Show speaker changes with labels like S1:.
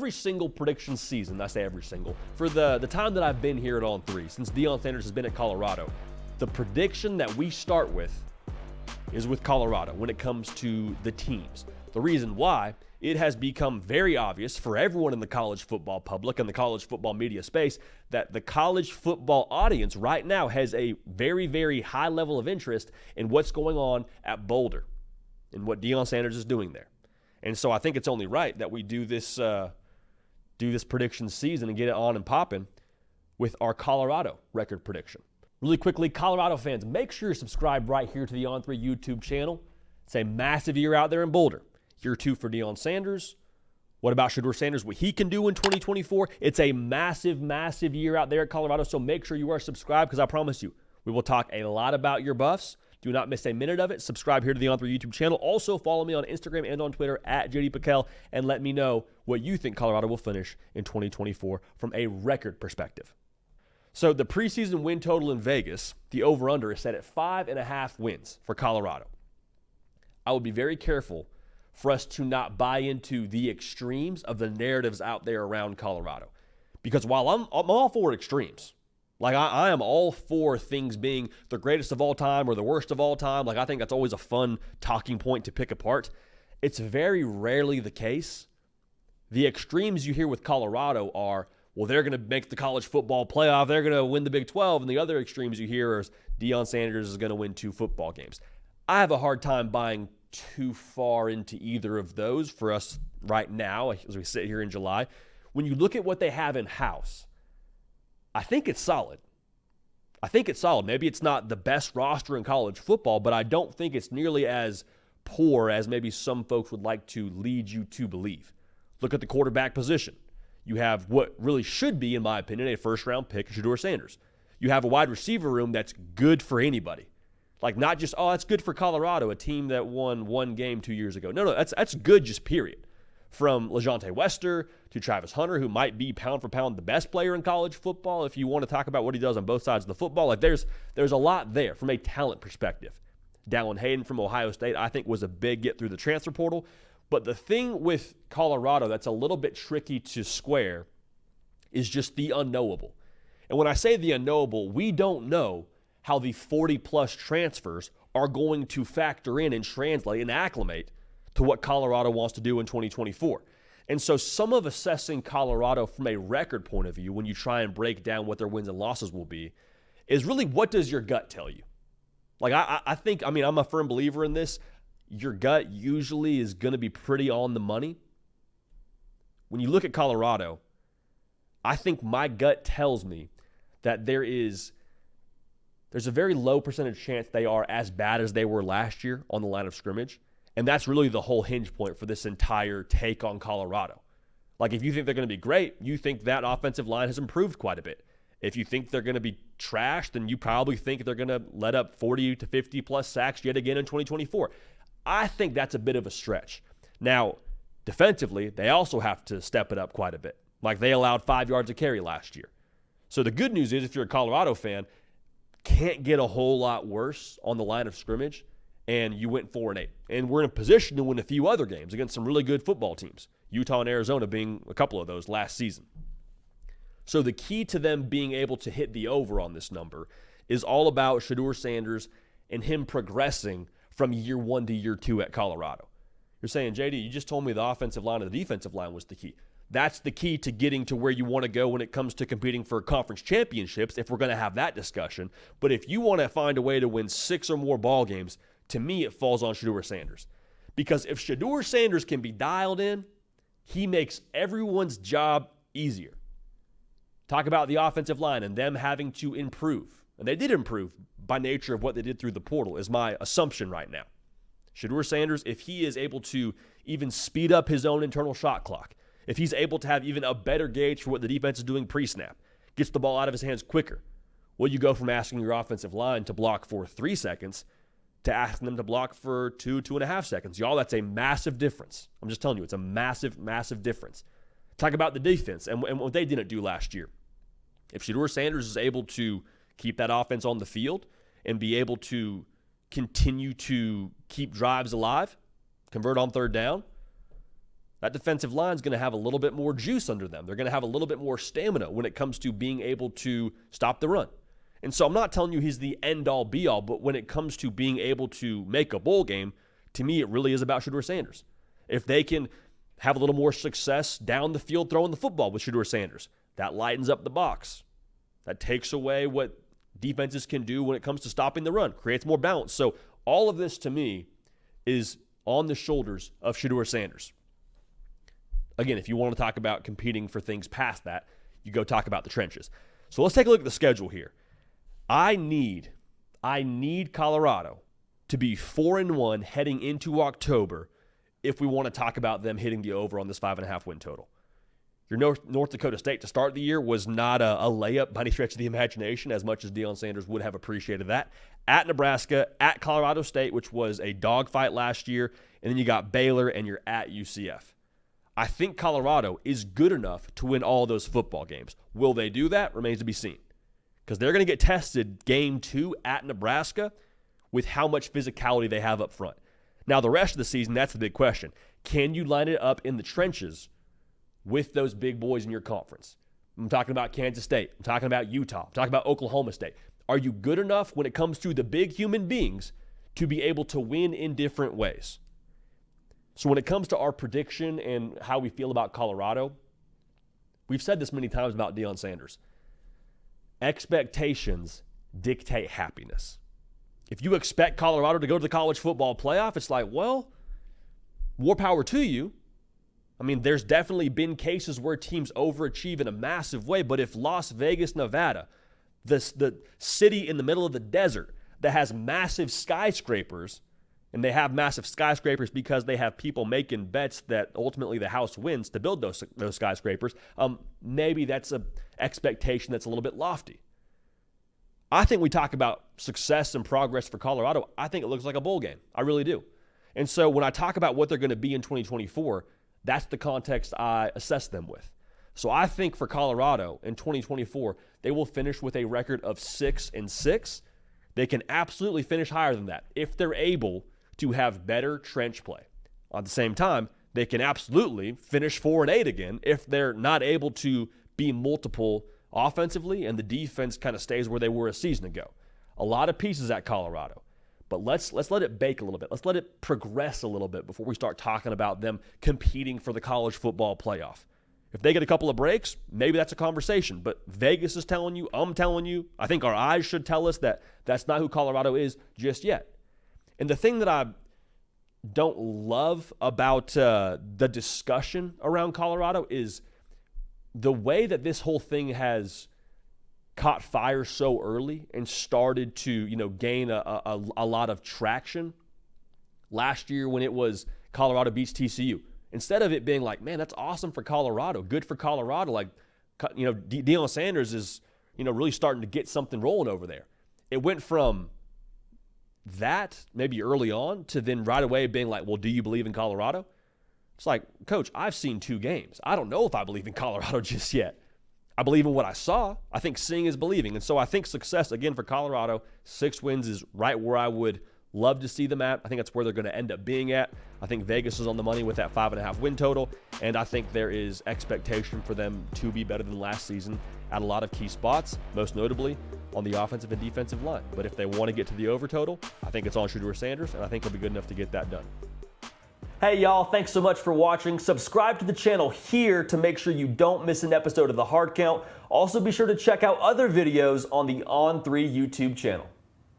S1: every single prediction season, I say every single, for the time that I've been here at On 3, since Deion Sanders has been at Colorado, the prediction that we start with is with Colorado when it comes to the teams. The reason why, it has become very obvious for everyone in the college football public and the college football media space that the college football audience right now has a very, very high level of interest in what's going on at Boulder and what Deion Sanders is doing there. And so I think it's only right that we do this prediction season and get it on and popping with our Colorado record prediction. Really quickly, Colorado fans, make sure you're subscribed right here to the On3 YouTube channel. It's a massive year out there in Boulder. Year 2 for Deion Sanders. What about Shedeur Sanders, what he can do in 2024? It's a massive, massive year out there at Colorado, so make sure you are subscribed because I promise you, we will talk a lot about your Buffs. Do not miss a minute of it. Subscribe here to the On3 YouTube channel. Also, follow me on Instagram and on Twitter at JD Piquel and let me know what you think Colorado will finish in 2024 from a record perspective. So the preseason win total in Vegas, the over-under is set at 5.5 wins for Colorado. I would be very careful for us to not buy into the extremes of the narratives out there around Colorado. Because while I'm all for extremes, like I am all for things being the greatest of all time or the worst of all time, like I think that's always a fun talking point to pick apart. It's very rarely the case. The extremes you hear with Colorado are, well, they're going to make the college football playoff, they're going to win the Big 12, and the other extremes you hear is Deion Sanders is going to win 2 football games. I have a hard time buying too far into either of those for us right now as we sit here in July. When you look at what they have in-house, I think it's solid. Maybe it's not the best roster in college football, but I don't think it's nearly as poor as maybe some folks would like to lead you to believe. Look at the quarterback position. You have what really should be, in my opinion, a first-round pick, Shedeur Sanders. You have a wide receiver room that's good for anybody. Like not just, oh, that's good for Colorado, a team that won 1 game 2 years ago. No, that's good just period. From LeJontay Wester to Travis Hunter, who might be pound for pound the best player in college football if you want to talk about what he does on both sides of the football. Like there's a lot there from a talent perspective. Dallin Hayden from Ohio State, I think, was a big get through the transfer portal. But the thing with Colorado that's a little bit tricky to square is just the unknowable. And when I say the unknowable, we don't know how the 40-plus transfers are going to factor in and translate and acclimate to what Colorado wants to do in 2024. And so some of assessing Colorado from a record point of view, when you try and break down what their wins and losses will be, is really what does your gut tell you? Like I think, I'm a firm believer in this. Your gut usually is going to be pretty on the money. When you look at Colorado, I think my gut tells me that there's a very low percentage chance they are as bad as they were last year on the line of scrimmage. And that's really the whole hinge point for this entire take on Colorado. Like if you think they're going to be great, you think that offensive line has improved quite a bit. If you think they're going to be trashed, then you probably think they're going to let up 40 to 50 plus sacks yet again in 2024. I think that's a bit of a stretch. Now, defensively, they also have to step it up quite a bit. Like they allowed 5 yards a carry last year. So the good news is if you're a Colorado fan, can't get a whole lot worse on the line of scrimmage, and you went 4-8. And we're in a position to win a few other games against some really good football teams, Utah and Arizona being a couple of those last season. So the key to them being able to hit the over on this number is all about Shedeur Sanders and him progressing from year 1 to year 2 at Colorado. You're saying, JD, you just told me the offensive line and the defensive line was the key. That's the key to getting to where you want to go when it comes to competing for conference championships, if we're going to have that discussion. But if you want to find a way to win 6 or more ball games, to me it falls on Shedeur Sanders. Because if Shedeur Sanders can be dialed in, he makes everyone's job easier. Talk about the offensive line and them having to improve. And they did improve by nature of what they did through the portal, is my assumption right now. Shedeur Sanders, if he is able to even speed up his own internal shot clock, if he's able to have even a better gauge for what the defense is doing pre-snap, gets the ball out of his hands quicker, well, you go from asking your offensive line to block for 3 seconds to asking them to block for 2.5 seconds. Y'all, that's a massive difference. I'm just telling you, it's a massive, massive difference. Talk about the defense and what they didn't do last year. If Shedeur Sanders is able to keep that offense on the field and be able to continue to keep drives alive, convert on third down, That defensive line is going to have a little bit more juice under them. They're going to have a little bit more stamina when it comes to being able to stop the run. And so I'm not telling you he's the end-all, be-all, but when it comes to being able to make a bowl game, to me it really is about Shedeur Sanders. If they can have a little more success down the field throwing the football with Shedeur Sanders, that lightens up the box. That takes away what defenses can do when it comes to stopping the run, creates more balance. So all of this, to me, is on the shoulders of Shedeur Sanders. Again, if you want to talk about competing for things past that, you go talk about the trenches. So let's take a look at the schedule here. I need Colorado to be 4-1 heading into October if we want to talk about them hitting the over on this 5.5 win total. Your North Dakota State to start the year was not a layup by any stretch of the imagination, as much as Deion Sanders would have appreciated that. At Nebraska, at Colorado State, which was a dogfight last year, and then you got Baylor and you're at UCF. I think Colorado is good enough to win all those football games. Will they do that? Remains to be seen. Because they're going to get tested game 2 at Nebraska with how much physicality they have up front. Now, the rest of the season, that's the big question. Can you line it up in the trenches with those big boys in your conference? I'm talking about Kansas State. I'm talking about Utah. I'm talking about Oklahoma State. Are you good enough when it comes to the big human beings to be able to win in different ways? So when it comes to our prediction and how we feel about Colorado, we've said this many times about Deion Sanders. Expectations dictate happiness. If you expect Colorado to go to the college football playoff, it's like, well, more power to you. I mean, there's definitely been cases where teams overachieve in a massive way, but if Las Vegas, Nevada, the city in the middle of the desert that has massive skyscrapers, and they have massive skyscrapers because they have people making bets that ultimately the house wins to build those skyscrapers, maybe that's an expectation that's a little bit lofty. I think we talk about success and progress for Colorado. I think it looks like a bowl game. I really do. And so when I talk about what they're going to be in 2024, that's the context I assess them with. So I think for Colorado in 2024, they will finish with a record of 6-6. They can absolutely finish higher than that if they're able to have better trench play. At the same time, they can absolutely finish 4-8 again if they're not able to be multiple offensively and the defense kind of stays where they were a season ago. A lot of pieces at Colorado. But let's let it bake a little bit. Let's let it progress a little bit before we start talking about them competing for the college football playoff. If they get a couple of breaks, maybe that's a conversation. But Vegas is telling you, I'm telling you, I think our eyes should tell us that that's not who Colorado is just yet. And the thing that I don't love about the discussion around Colorado is the way that this whole thing has caught fire so early and started to, gain a lot of traction last year when it was Colorado beats TCU. Instead of it being like, man, that's awesome for Colorado, good for Colorado, like, Deion Sanders is, really starting to get something rolling over there. It went from that maybe early on to then right away being like, well, do you believe in Colorado? It's like, Coach, I've seen 2 games. I don't know if I believe in Colorado just yet. I believe in what I saw. I think seeing is believing. And so I think success, again, for Colorado, 6 wins is right where I would love to see them at. I think that's where they're going to end up being at. I think Vegas is on the money with that 5.5 win total. And I think there is expectation for them to be better than last season at a lot of key spots, most notably on the offensive and defensive line. But if they want to get to the over total, I think it's on Shedeur Sanders, and I think he'll be good enough to get that done. Hey y'all, thanks so much for watching. Subscribe to the channel here to make sure you don't miss an episode of The Hard Count. Also be sure to check out other videos on the On3 YouTube channel.